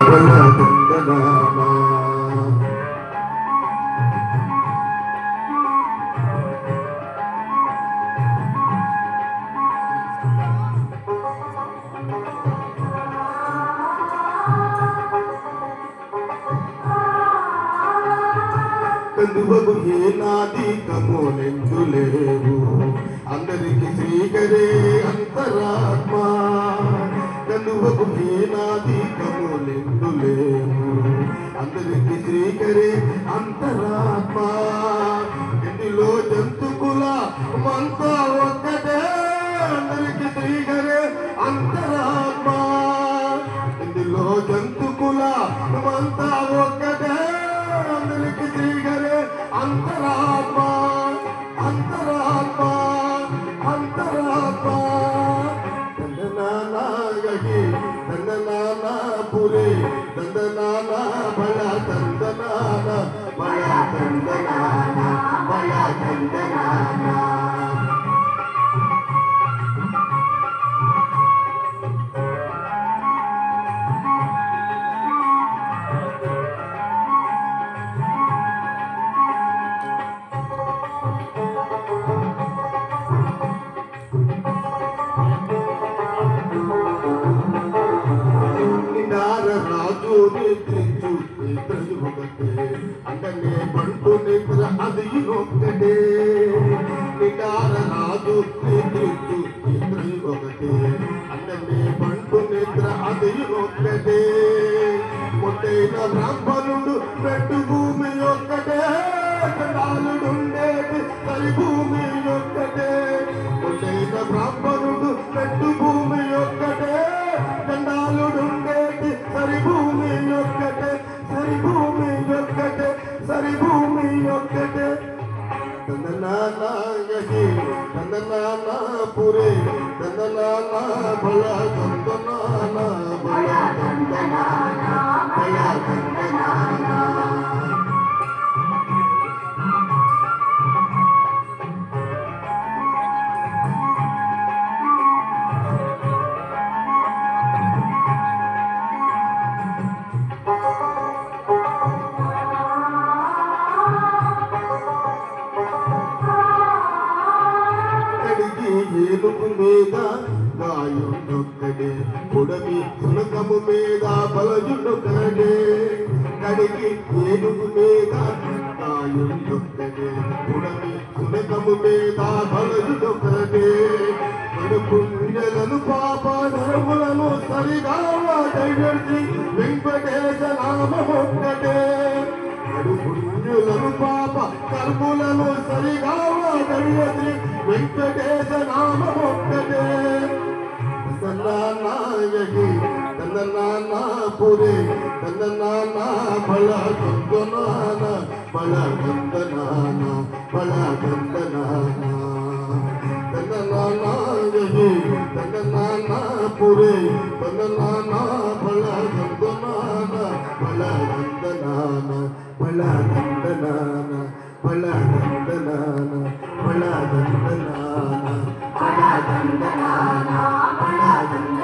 బల దందనానా కందువకు ఏనాది కమోలెందు లేవు అందరికి శ్రీకరే అంతరాత్మ కందువకు ఏనాది కమోలెందు లేవు అందరికి శ్రీకరే అంతరాత్మ ఇందులో జంతుకుల మంతా ఒక్కటే అందరికి శ్రీకరే అంతరాత్మ ఇందులో జంతుకుల మంతా ఒక్కటే అందరికి శ్రీకరే అంతరాత్మ అంతరాత్మ అంతరాత్మ దందనానాగి దందనానా పురే దందనానా బల దందనానా బల దందనానా బల దందనానా రాజు నిద్రించు నిద్రలు ఒకటే అంటనే పంటు నిద్ర అది ఒక్కటే నిడార రాజు నిద్రించు నిద్రలు ఒకటే అంటనే పంటు నిద్ర అది ఒక్కటే మొట్టైన బ్రాహ్మణుడు పెట్టు భూమి ఒక్కటే కండాలుడుండేది సరి భూమి ఒక్కటే మొట్టైన బ్రాహ్మణుడు పెట్టు భూమి ఒక్కటే కండాలుడుండేది సరి భూమి ఒక్కటే సరి భూమి ఒక్కటే సరి భూమి ఒక్కటే దందనానాగి దందనానా పురే దందనానా బల దందనానా బల దందనానా బల దందనానా ఏనుగు మీద గాయుండొక్కడే పుడమి సునకము మీద బలయుండొక్కడే కడిగి ఏనుగు మీద గాయుండొక్కడే పుడమి సునకము మీద బలయుండొక్కడే పుణ్యలను పాప ధర్ములను సరిగా దైవీ వెంకటేశ నామొక్కటే పుణ్యులను పాప కర్ములను సరిగా దైవీ వెంకటేశ నామొక్కటే దందనానాయగి దందనానా పురే దందనానా బల దందనానా బల దందనానా బల దందనానా దందనానాయగి దందనానా పురే దందనానా బల దందనానా బల దందనానా బల దందనానా బల దందనానా బల దందనానా బల దందనానా బల దందనానా